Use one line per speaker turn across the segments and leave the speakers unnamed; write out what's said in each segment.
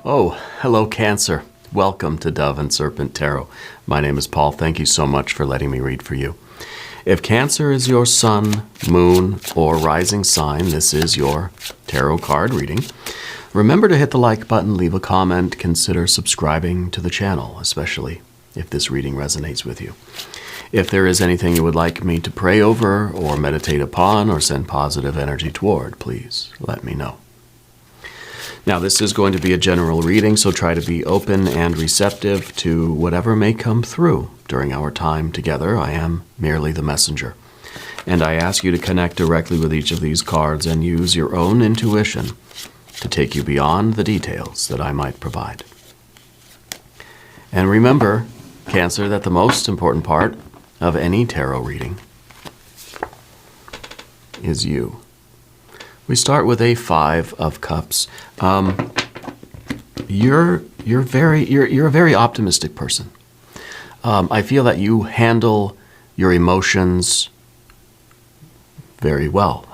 Oh, hello Cancer. Welcome to Dove and Serpent Tarot. My name is Paul. Thank you so much for letting me read for you. If Cancer is your sun, moon, or rising sign, this is your tarot card reading. Remember to hit the like button, leave a comment, consider subscribing to the channel, especially if this reading resonates with you. If there is anything you would like me to pray over or meditate upon or send positive energy toward, please let me know. Now, this is going to be a general reading, so try to be open and receptive to whatever may come through during our time together. I am merely the messenger. And I ask you to connect directly with each of these cards and use your own intuition to take you beyond the details that I might provide. And remember, Cancer, that the most important part of any tarot reading is you. We start with a 5 of Cups. You're a very optimistic person. I feel that you handle your emotions very well.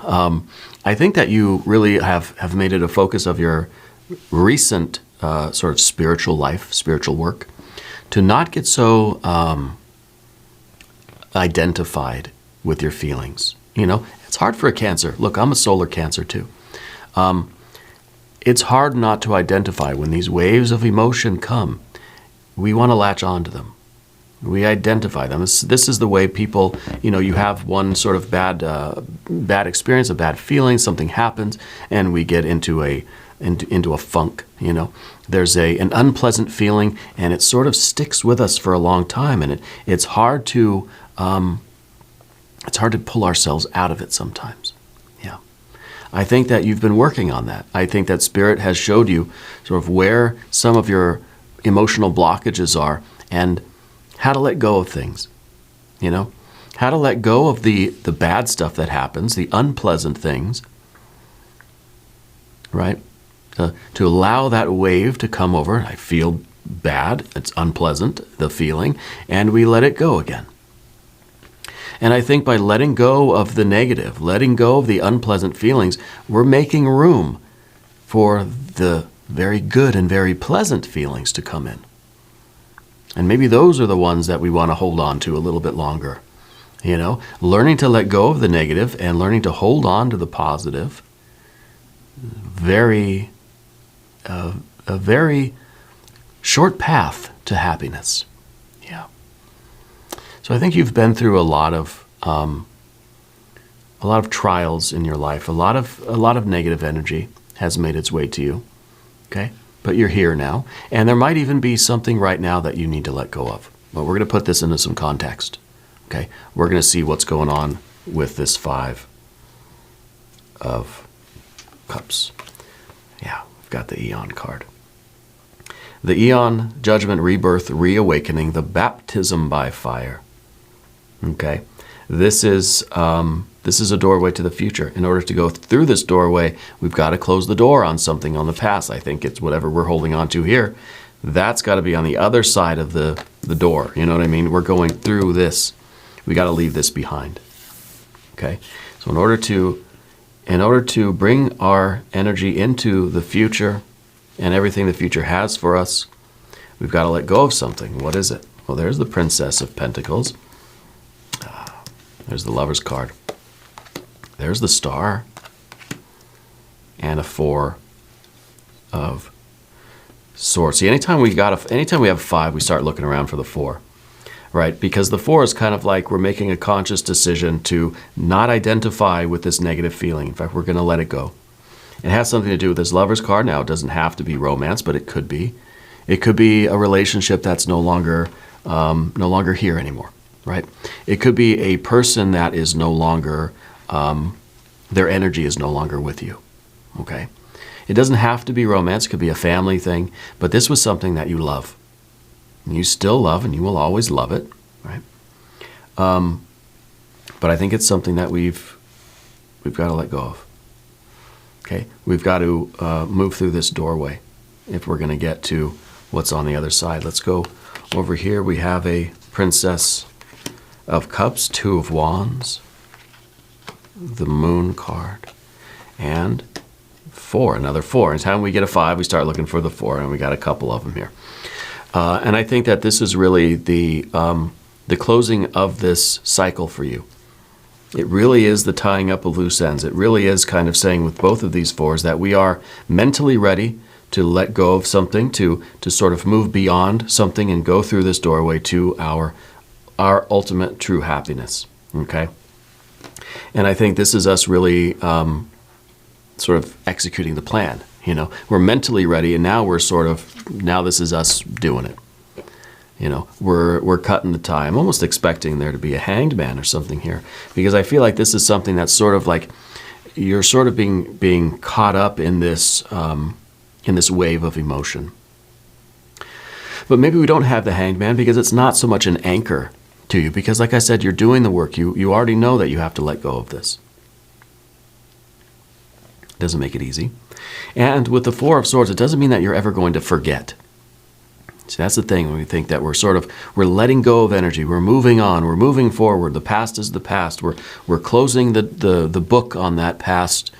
I think that you really have made it a focus of your recent sort of spiritual life, spiritual work, to not get so identified with your feelings. You know, it's hard for a Cancer. Look, I'm a solar Cancer too. It's hard not to identify when these waves of emotion come. We want to latch on to them. We identify them. This is the way people, you know, you have one sort of bad experience, a bad feeling, something happens, and we get into a funk, you know. There's an unpleasant feeling, and it sort of sticks with us for a long time, and it's hard to pull ourselves out of it sometimes. Yeah. I think that you've been working on that. I think that Spirit has showed you sort of where some of your emotional blockages are and how to let go of things, you know, how to let go of the bad stuff that happens, the unpleasant things, right? To allow that wave to come over. I feel bad. It's unpleasant, the feeling, and we let it go again. And I think by letting go of the negative, letting go of the unpleasant feelings, we're making room for the very good and very pleasant feelings to come in. And maybe those are the ones that we want to hold on to a little bit longer. You know, learning to let go of the negative and learning to hold on to the positive. A very short path to happiness. Yeah. So I think you've been through a lot of trials in your life. A lot of negative energy has made its way to you. Okay, but you're here now, and there might even be something right now that you need to let go of. But we're going to put this into some context. Okay, we're going to see what's going on with this 5 of Cups. Yeah, we've got the Eon card. The Eon, Judgment, Rebirth, Reawakening, the Baptism by Fire. Okay, this is a doorway to the future. In order to go through this doorway, we've got to close the door on something on the past. I think it's whatever we're holding on to here. That's got to be on the other side of the door. You know what I mean? We're going through this. We got to leave this behind. Okay, so in order to bring our energy into the future and everything the future has for us, we've got to let go of something. What is it? Well, there's the Princess of Pentacles. There's the Lover's card. There's the Star. And a 4 of Swords. See, anytime we have a 5, we start looking around for the 4. Right? Because the 4 is kind of like we're making a conscious decision to not identify with this negative feeling. In fact, we're going to let it go. It has something to do with this Lover's card. Now, it doesn't have to be romance, but it could be. It could be a relationship that's no longer here anymore, right? It could be a person that is no longer, their energy is no longer with you, okay? It doesn't have to be romance. It could be a family thing, but this was something that you love. You still love, and you will always love it, right? But I think it's something that we've got to let go of. Okay, we've got to move through this doorway if we're going to get to what's on the other side. Let's go over here. We have a Princess of Cups, 2 of Wands, the Moon card, and 4, another 4. Anytime we get a 5, we start looking for the 4, and we got a couple of them here. And I think that this is really the closing of this cycle for you. It really is the tying up of loose ends. It really is kind of saying with both of these 4s that we are mentally ready to let go of something, to sort of move beyond something and go through this doorway to our ultimate true happiness. Okay? And I think this is us really sort of executing the plan. You know, we're mentally ready, and now now this is us doing it. You know, we're cutting the tie. I'm almost expecting there to be a hanged man or something here, because I feel like this is something that's sort of like you're sort of being caught up in this wave of emotion. But maybe we don't have the hanged man because it's not so much an anchor to you, because like I said, you're doing the work. You already know that you have to let go of this. It doesn't make it easy. And with the 4 of Swords, it doesn't mean that you're ever going to forget. See, that's the thing when we think that we're letting go of energy, we're moving on, we're moving forward. The past is the past. We're closing the book on that past,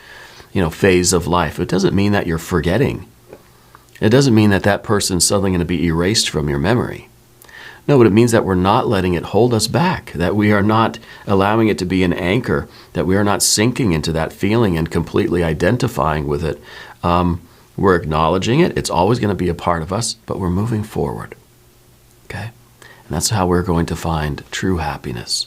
phase of life. It doesn't mean that you're forgetting. It doesn't mean that that person's suddenly going to be erased from your memory. No, but it means that we're not letting it hold us back, that we are not allowing it to be an anchor, that we are not sinking into that feeling and completely identifying with it. We're acknowledging it. It's always going to be a part of us, but we're moving forward. Okay? And that's how we're going to find true happiness.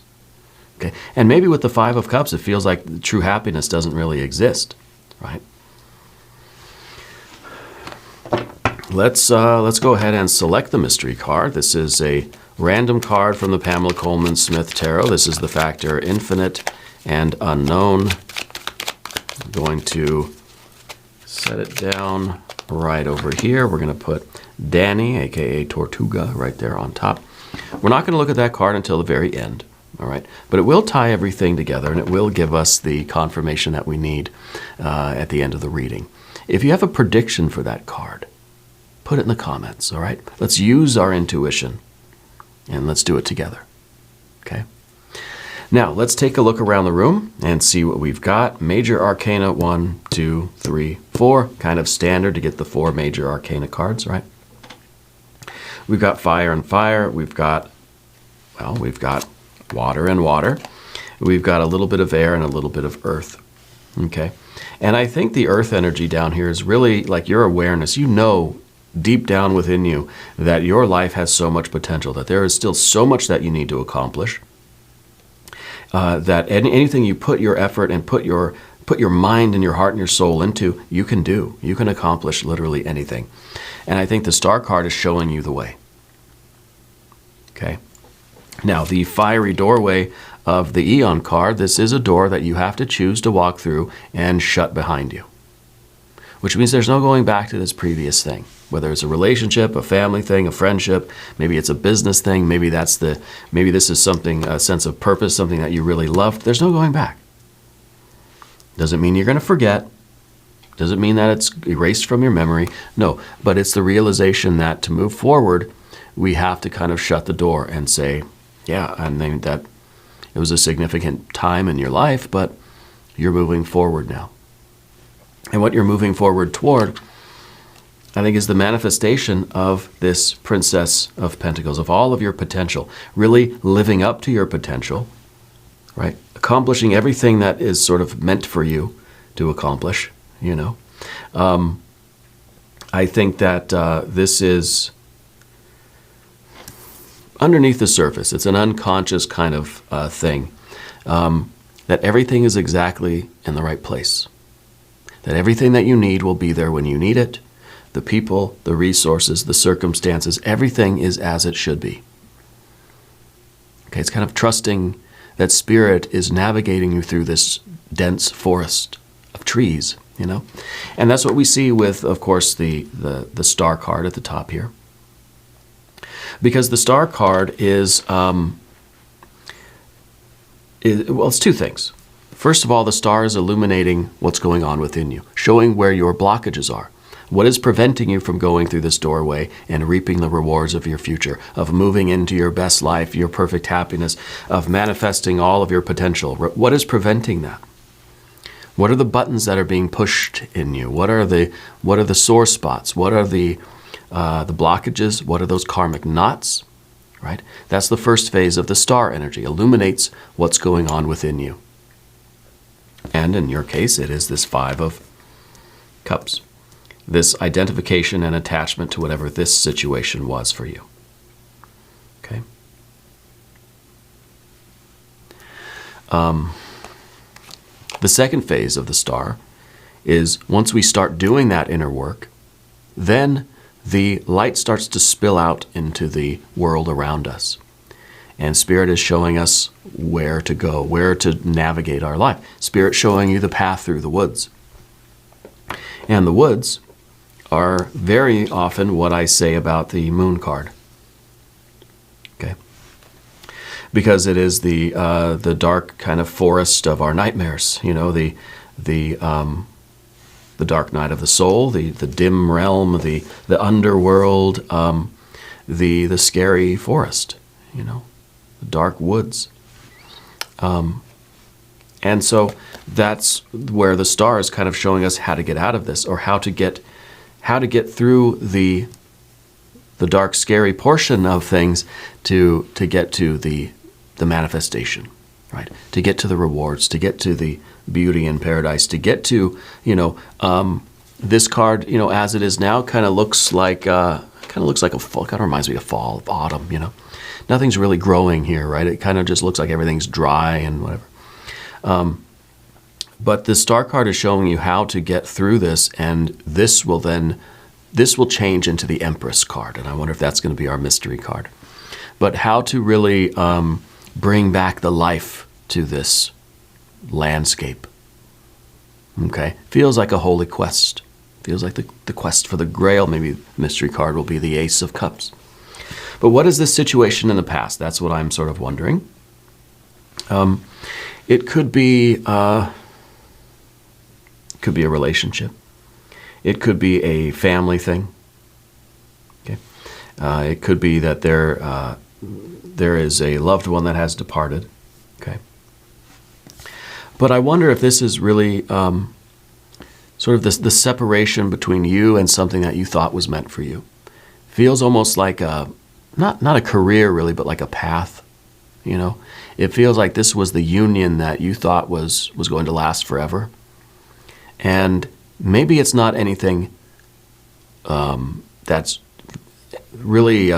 Okay? And maybe with the 5 of Cups, it feels like true happiness doesn't really exist, right? Let's go ahead and select the mystery card. This is a random card from the Pamela Coleman Smith Tarot. This is the factor infinite and unknown. I'm going to set it down right over here. We're going to put Danny, aka Tortuga, right there on top. We're not going to look at that card until the very end, all right? But it will tie everything together, and it will give us the confirmation that we need at the end of the reading. If you have a prediction for that card, put it in the comments, all right? Let's use our intuition, and let's do it together, okay? Now, let's take a look around the room and see what we've got. Major Arcana, 1, 2, 3, 4. Kind of standard to get the 4 Major Arcana cards, right? We've got fire and fire. We've got water and water. We've got a little bit of air and a little bit of earth, okay? And I think the earth energy down here is really like your awareness. You know deep down within you that your life has so much potential, that there is still so much that you need to accomplish. That anything you put your effort and put your mind and your heart and your soul into, you can do. You can accomplish literally anything. And I think the Star card is showing you the way. Okay. Now, the fiery doorway of the Eon card, this is a door that you have to choose to walk through and shut behind you. Which means there's no going back to this previous thing. Whether it's a relationship, a family thing, a friendship, maybe it's a business thing, maybe this is something, a sense of purpose, something that you really loved. There's no going back. Doesn't mean you're going to forget. Doesn't mean that it's erased from your memory. No, but it's the realization that to move forward, we have to kind of shut the door and say, yeah, I mean that it was a significant time in your life, but you're moving forward now. And what you're moving forward toward, I think, is the manifestation of this Princess of Pentacles, of all of your potential, really living up to your potential, right? Accomplishing everything that is sort of meant for you to accomplish, I think that this is underneath the surface. It's an unconscious kind of thing, that everything is exactly in the right place. That everything that you need will be there when you need it. The people, the resources, the circumstances, everything is as it should be. Okay, it's kind of trusting that Spirit is navigating you through this dense forest of trees, And that's what we see with, of course, the Star card at the top here. Because the Star card is it's two things. First of all, the Star is illuminating what's going on within you, showing where your blockages are. What is preventing you from going through this doorway and reaping the rewards of your future, of moving into your best life, your perfect happiness, of manifesting all of your potential? What is preventing that? What are the buttons that are being pushed in you? What are the sore spots? What are the blockages? What are those karmic knots? Right? That's the first phase of the star energy. Illuminates what's going on within you. And in your case, it is this 5 of Cups. This identification and attachment to whatever this situation was for you. Okay? The second phase of the star is once we start doing that inner work, then the light starts to spill out into the world around us. And Spirit is showing us where to go, where to navigate our life. Spirit showing you the path through the woods. And the woods are very often what I say about the moon card. Okay? Because it is the dark kind of forest of our nightmares, the dark night of the soul, the dim realm, the underworld, the scary forest, the dark woods. And so that's where the star is kind of showing us how to get out of this, or how to get through the dark, scary portion of things to get to the manifestation, right? To get to the rewards, to get to the beauty in paradise, to get to, this card, as it is now, kind of looks like a fall. Kind of reminds me of fall, of autumn. Nothing's really growing here, right? It kind of just looks like everything's dry and whatever. But the star card is showing you how to get through this, and this will change into the Empress card, and I wonder if that's going to be our mystery card. But how to really bring back the life to this landscape. Okay, feels like a holy quest. Feels like the quest for the Grail. Maybe the mystery card will be the Ace of Cups. But what is this situation in the past? That's what I'm sort of wondering. It could be a relationship. It could be a family thing. Okay, it could be that there is a loved one that has departed. Okay, but I wonder if this is really sort of the separation between you and something that you thought was meant for you. Feels almost like not a career really, but like a path. It feels like this was the union that you thought was going to last forever. And maybe it's not anything that's really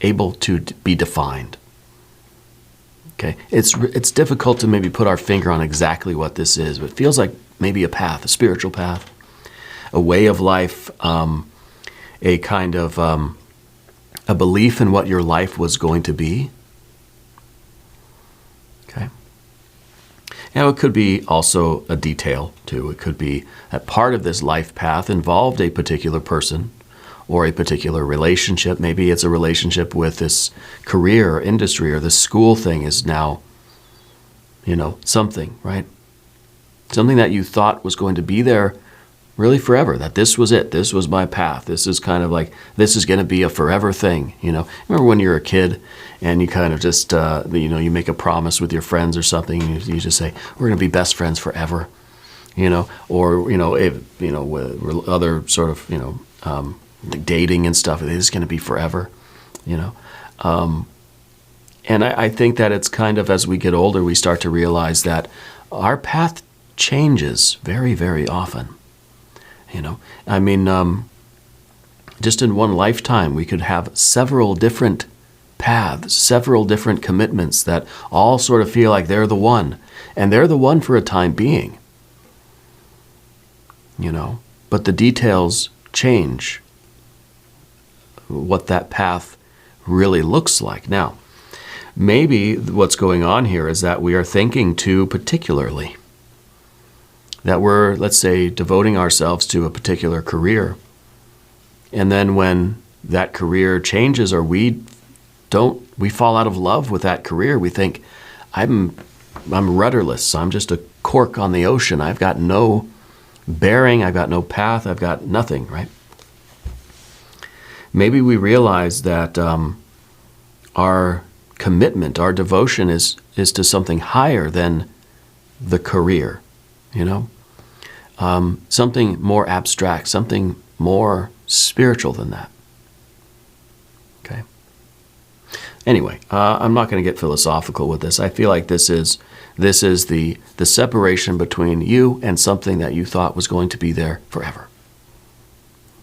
able to be defined. Okay, it's difficult to maybe put our finger on exactly what this is, but it feels like maybe a path, a spiritual path, a way of life, a kind of a belief in what your life was going to be. Okay. Now, it could be also a detail, too. It could be that part of this life path involved a particular person or a particular relationship. Maybe it's a relationship with this career or industry, or this school thing is now, something, right? Something that you thought was going to be there really forever, that this was it. This was my path. This is kind of like, this is going to be a forever thing, Remember when you're a kid and you kind of just, you make a promise with your friends or something, and you just say, we're going to be best friends forever, or, with other sort of, dating and stuff, it is going to be forever, And I think that it's kind of, as we get older, we start to realize that our path changes very, very often. Just in one lifetime, we could have several different paths, several different commitments that all sort of feel like they're the one. And they're the one for a time being. But the details change what that path really looks like. Now, maybe what's going on here is that we are thinking too particularly. That we're, let's say, devoting ourselves to a particular career. And then when that career changes, or we fall out of love with that career, we think, I'm rudderless. I'm just a cork on the ocean. I've got no bearing. I've got no path. I've got nothing, right? Maybe we realize that our commitment, our devotion is to something higher than the career, you know? Something more abstract, something more spiritual than that. Okay? Anyway, I'm not going to get philosophical with this. I feel like this is the separation between you and something that you thought was going to be there forever.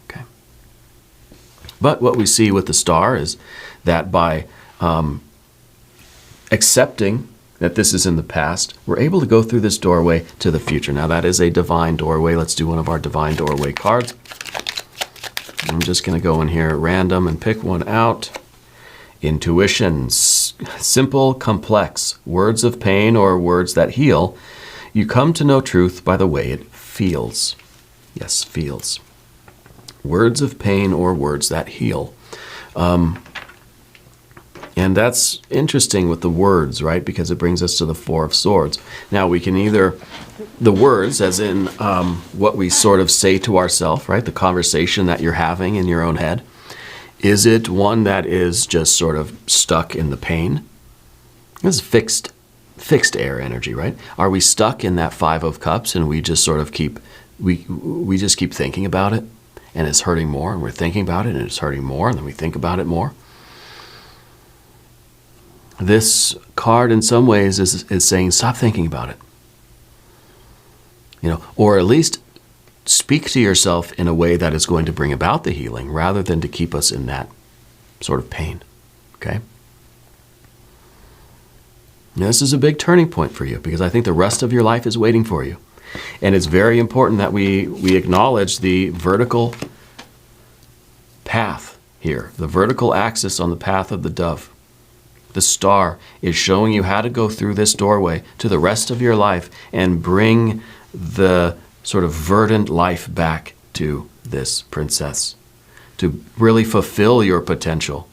Okay? But what we see with the star is that by accepting that this is in the past, we're able to go through this doorway to the future. Now that is a divine doorway. Let's do one of our divine doorway cards. I'm just going to go in here at random and pick one out. Intuition, simple, complex, words of pain or words that heal. You come to know truth by the way it feels. Yes, feels. Words of pain or words that heal. And that's interesting with the words, right? Because it brings us to the Four of Swords. Now, we can either, the words, as in what we sort of say to ourselves, right? The conversation that you're having in your own head. Is it one that is just sort of stuck in the pain? This is fixed air energy, right? Are we stuck in that Five of Cups and we just sort of keep, we just keep thinking about it and it's hurting more, and we're thinking about it and it's hurting more, and then we think about it more? This card in some ways is saying stop thinking about it. You know, or at least speak to yourself in a way that is going to bring about the healing rather than to keep us in that sort of pain. Okay? Now, this is a big turning point for you because I think the rest of your life is waiting for you. And it's very important that we acknowledge the vertical path here, the vertical axis on the path of the dove. The star is showing you how to go through this doorway to the rest of your life and bring the sort of verdant life back to this princess, to really fulfill your potential,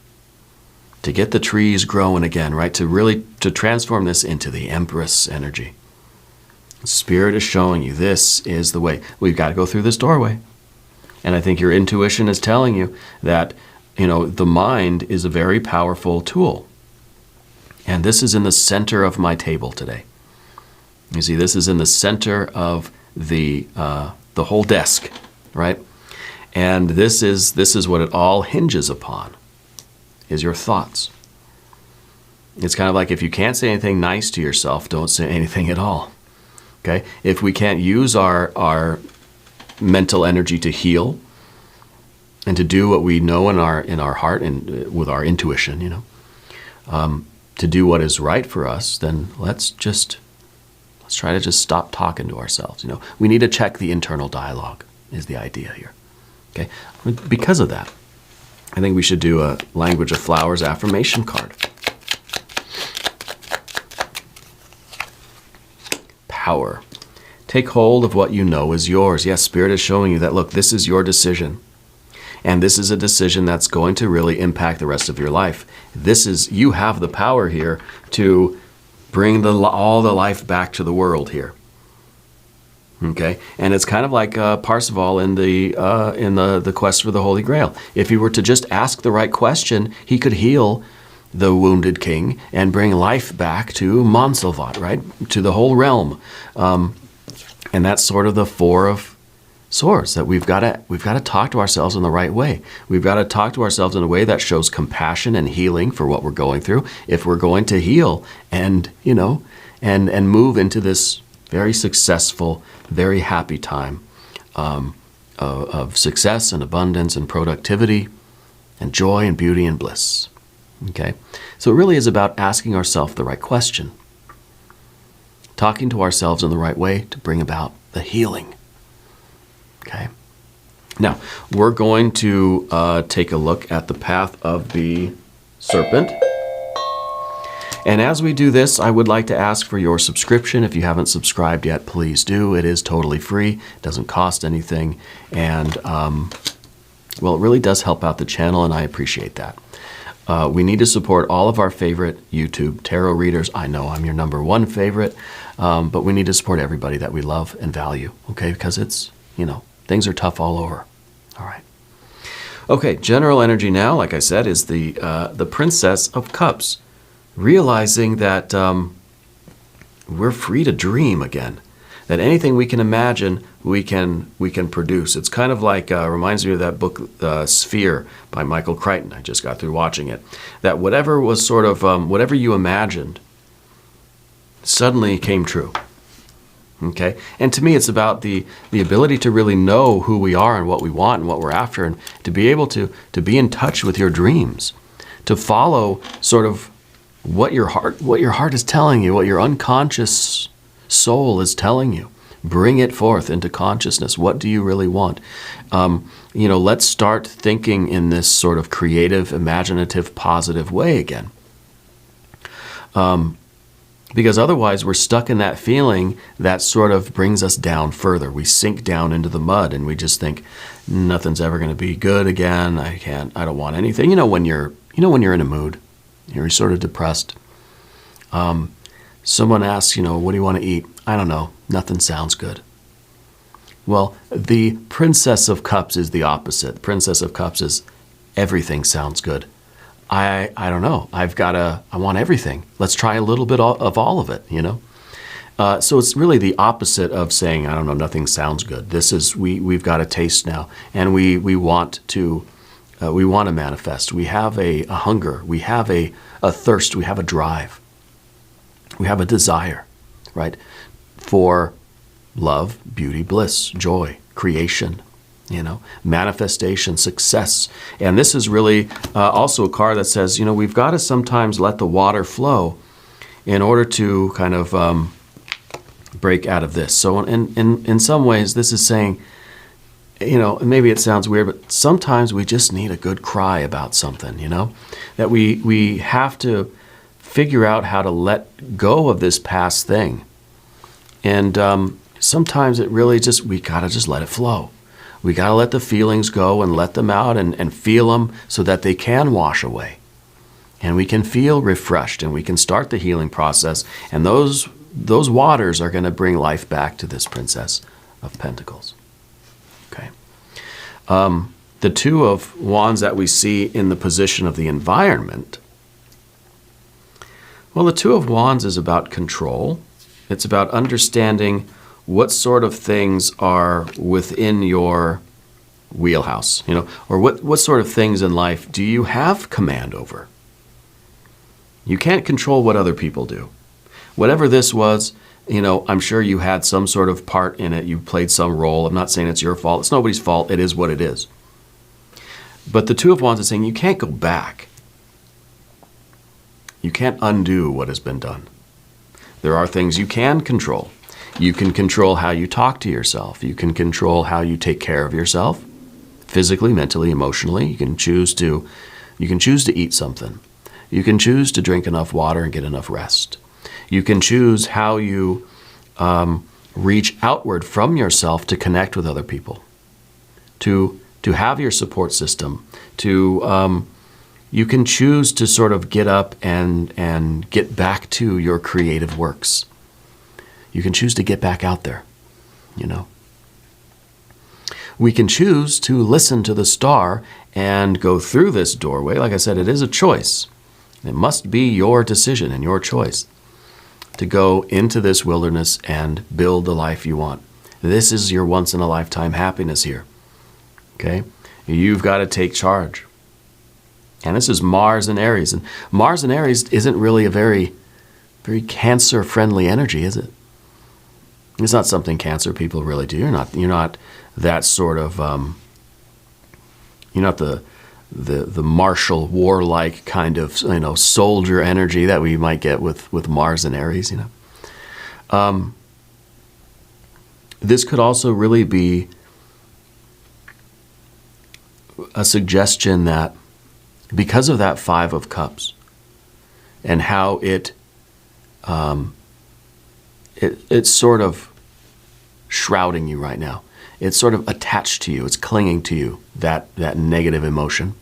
to get the trees growing again, right? To transform this into the Empress energy. Spirit is showing you this is the way. We've got to go through this doorway. And I think your intuition is telling you that, you know, the mind is a very powerful tool. And this is in the center of my table today. You see, this is in the center of the whole desk, right? And this is what it all hinges upon, is your thoughts. It's kind of like if you can't say anything nice to yourself, don't say anything at all. Okay? If we can't use our mental energy to heal and to do what we know in our heart and with our intuition, you know, to do what is right for us, then let's try to just stop talking to ourselves. You know, we need to check the internal dialogue is the idea here. Okay, because of that, I think we should do a Language of Flowers affirmation card. Power. Take hold of what you know is yours. Yes, Spirit is showing you that, look, this is your decision. And this is a decision that's going to really impact the rest of your life. You have the power here to bring all the life back to the world here. Okay, and it's kind of like Parsifal in the quest for the Holy Grail. If he were to just ask the right question, he could heal the wounded king and bring life back to Montsalvat, right, to the whole realm. And that's sort of the Four of Swords, that we've got to talk to ourselves in the right way. We've got to talk to ourselves in a way that shows compassion and healing for what we're going through. If we're going to heal and, you know, and move into this very successful, very happy time of success and abundance and productivity and joy and beauty and bliss. Okay, so it really is about asking ourselves the right question, talking to ourselves in the right way to bring about the healing. Okay. Now, we're going to take a look at the path of the serpent. And as we do this, I would like to ask for your subscription. If you haven't subscribed yet, please do. It is totally free. It doesn't cost anything. And, well, it really does help out the channel, and I appreciate that. We need to support all of our favorite YouTube tarot readers. I know I'm your #1 favorite, but we need to support everybody that we love and value, okay? Because it's, you know, things are tough all over. All right. Okay, general energy now, like I said, is the Princess of Cups, realizing that we're free to dream again. That anything we can imagine, we can produce. It's kind of like, reminds me of that book, Sphere by Michael Crichton. I just got through watching it. That whatever was sort of, whatever you imagined suddenly came true. Okay? And to me, it's about the ability to really know who we are and what we want and what we're after, and to be able to be in touch with your dreams, to follow sort of what your heart is telling you, what your unconscious soul is telling you. Bring it forth into consciousness. What do you really want? Let's start thinking in this sort of creative, imaginative, positive way again. Because otherwise we're stuck in that feeling that sort of brings us down further. We sink down into the mud and we just think nothing's ever going to be good again. I don't want anything. When you're in a mood, you're sort of depressed. Someone asks, what do you want to eat? I don't know. Nothing sounds good. Well, the Princess of Cups is the opposite. The Princess of Cups is everything sounds good. I don't know. I want everything. Let's try a little bit of all of it, So it's really the opposite of saying, I don't know, nothing sounds good. This is, we've got a taste now, and we want to manifest. We have a hunger. We have a thirst. We have a drive. We have a desire, right? For love, beauty, bliss, joy, creation, manifestation, success. And this is really also a card that says, we've got to sometimes let the water flow in order to kind of break out of this. So in some ways, this is saying, maybe it sounds weird, but sometimes we just need a good cry about something, that we have to figure out how to let go of this past thing. And sometimes it really we got to just let it flow. We got to let the feelings go and let them out and feel them so that they can wash away. And we can feel refreshed and we can start the healing process. And those waters are going to bring life back to this Princess of Pentacles. Okay. The Two of Wands that we see in the position of the environment. Well, the Two of Wands is about control. It's about understanding what sort of things are within your wheelhouse, or what sort of things in life do you have command over? You can't control what other people do. Whatever this was, I'm sure you had some sort of part in it. You played some role. I'm not saying it's your fault. It's nobody's fault. It is what it is. But the Two of Wands is saying you can't go back. You can't undo what has been done. There are things you can control. You can control how you talk to yourself. You can control how you take care of yourself, physically, mentally, emotionally. You can choose to eat something. You can choose to drink enough water and get enough rest. You can choose how you reach outward from yourself to connect with other people, to have your support system, you can choose to sort of get up and get back to your creative works. You can choose to get back out there, We can choose to listen to the star and go through this doorway. Like I said, it is a choice. It must be your decision and your choice to go into this wilderness and build the life you want. This is your once-in-a-lifetime happiness here, okay? You've got to take charge. And this is Mars and Aries. And Mars and Aries isn't really a very, very Cancer-friendly energy, is it? It's not something Cancer people really do. You're not that sort of, you're not the martial, warlike kind of, soldier energy that we might get with Mars and Aries, This could also really be a suggestion that because of that Five of Cups and how it's sort of shrouding you right now. It's sort of attached to you. It's clinging to you, that negative emotion.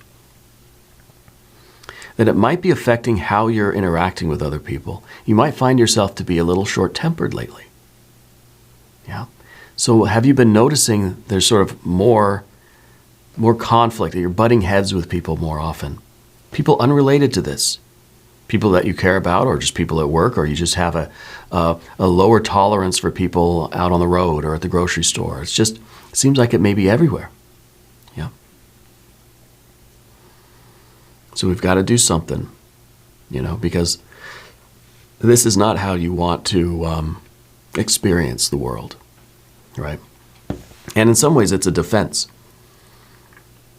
That it might be affecting how you're interacting with other people. You might find yourself to be a little short-tempered lately. Yeah. So have you been noticing there's sort of more conflict, that you're butting heads with people more often? People unrelated to this. people that you care about, or just people at work, or you just have a lower tolerance for people out on the road or at the grocery store. It seems like it may be everywhere. Yeah. So we've got to do something, because this is not how you want to experience the world, right? And in some ways, it's a defense.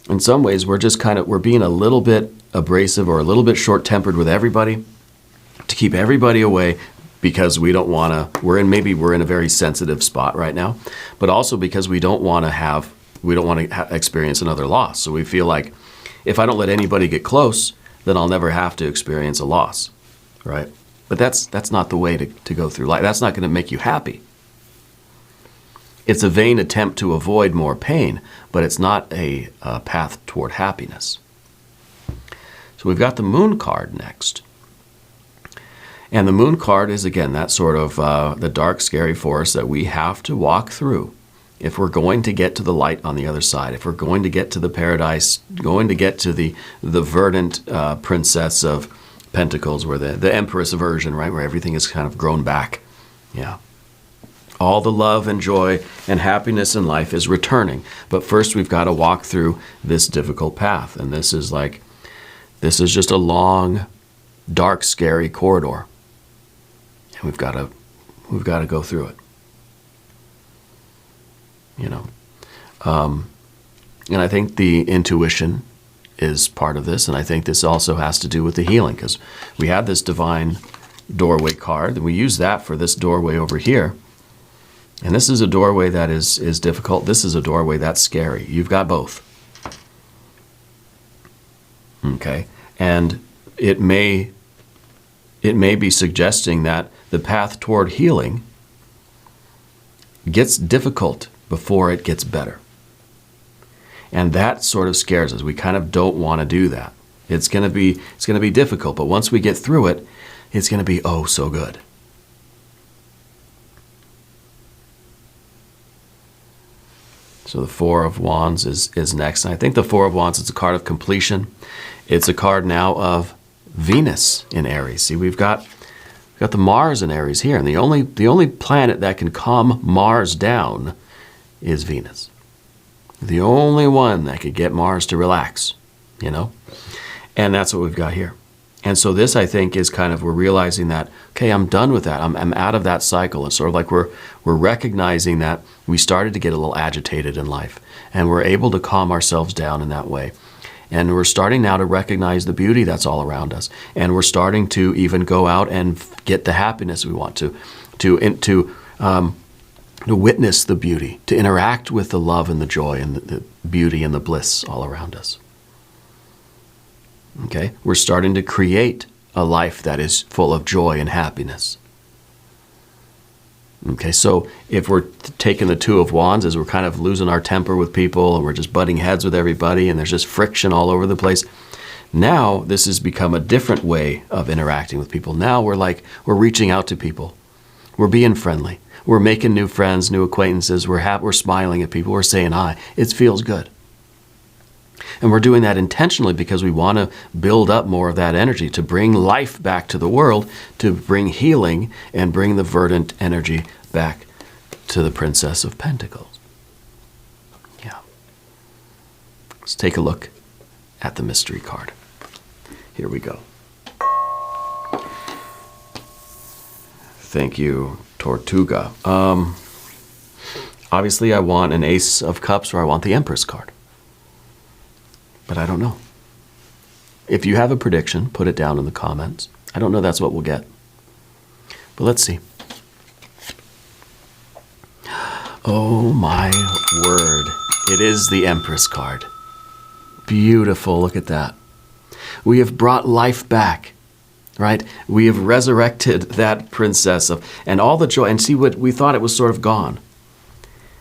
In some ways, we're being a little bit abrasive or a little bit short-tempered with everybody to keep everybody away, because we don't want to, we're in a very sensitive spot right now, but also because we don't want to experience another loss. So we feel like if I don't let anybody get close, then I'll never have to experience a loss, right? But that's not the way to go through life. That's not going to make you happy. It's a vain attempt to avoid more pain, but it's not a path toward happiness. So we've got the Moon card next. And the Moon card is, again, that sort of the dark, scary forest that we have to walk through if we're going to get to the light on the other side, if we're going to get to the paradise, going to get to the verdant princess of Pentacles, where the Empress version, right, where everything is kind of grown back. Yeah. All the love and joy and happiness in life is returning. But first we've got to walk through this difficult path. And this is just a long, dark, scary corridor. And we've got to go through it. And I think the intuition is part of this. And I think this also has to do with the healing, because we have this divine doorway card, and we use that for this doorway over here. And this is a doorway that is difficult. This is a doorway that's scary. You've got both. Okay? And it may be suggesting that the path toward healing gets difficult before it gets better. And that sort of scares us. We kind of don't want to do that. It's going to be difficult, but once we get through it, it's going to be oh so good. So the Four of Wands is next. And I think the Four of Wands is a card of completion. It's a card now of Venus in Aries. See, we've got the Mars in Aries here. And the only planet that can calm Mars down is Venus. The only one that could get Mars to relax, And that's what we've got here. And so this, I think, is kind of, we're realizing that, okay, I'm done with that. I'm out of that cycle. It's sort of like we're recognizing that we started to get a little agitated in life, and we're able to calm ourselves down in that way. And we're starting now to recognize the beauty that's all around us. And we're starting to even go out and get the happiness we want to witness the beauty, to interact with the love and the joy and the beauty and the bliss all around us. Okay? We're starting to create a life that is full of joy and happiness. Okay, so if we're taking the Two of Wands as we're kind of losing our temper with people and we're just butting heads with everybody and there's just friction all over the place, now this has become a different way of interacting with people. Now we're reaching out to people. We're being friendly. We're making new friends, new acquaintances. We're smiling at people. We're saying hi. It feels good. And we're doing that intentionally because we want to build up more of that energy, to bring life back to the world, to bring healing and bring the verdant energy back to the Princess of Pentacles. Yeah. Let's take a look at the mystery card. Here we go. Thank you, Tortuga. Obviously, I want an Ace of Cups, or I want the Empress card. But I don't know. If you have a prediction, put it down in the comments. I don't know that's what we'll get. But let's see. Oh my word. It is the Empress card. Beautiful. Look at that. We have brought life back. Right? We have resurrected that princess and all the joy. And see, what we thought it was sort of gone.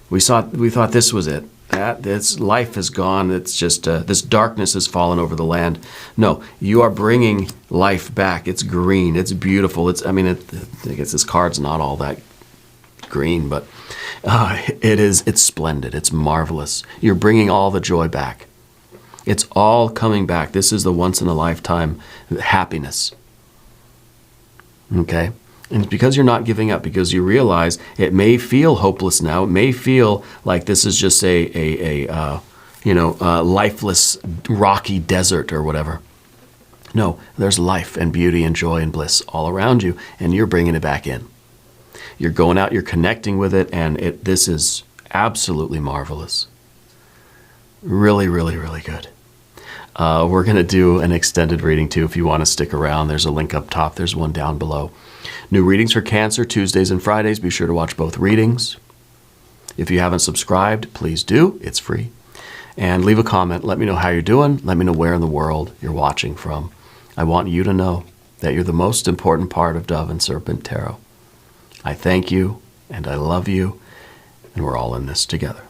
We thought this was it. This life is gone. It's just this darkness has fallen over the land. No, you are bringing life back. It's green. It's beautiful. I guess this card's not all that green, but it's splendid. It's marvelous. You're bringing all the joy back. It's all coming back. This is the once in a lifetime happiness. Okay? And it's because you're not giving up, because you realize it may feel hopeless now. It may feel like this is just a lifeless, rocky desert or whatever. No, there's life and beauty and joy and bliss all around you, and you're bringing it back in. You're going out, you're connecting with it, and this is absolutely marvelous. Really, really, really good. We're going to do an extended reading too if you want to stick around. There's a link up top. There's one down below. New readings for Cancer, Tuesdays and Fridays. Be sure to watch both readings. If you haven't subscribed, please do. It's free. And leave a comment. Let me know how you're doing. Let me know where in the world you're watching from. I want you to know that you're the most important part of Dove and Serpent Tarot. I thank you, and I love you, and we're all in this together.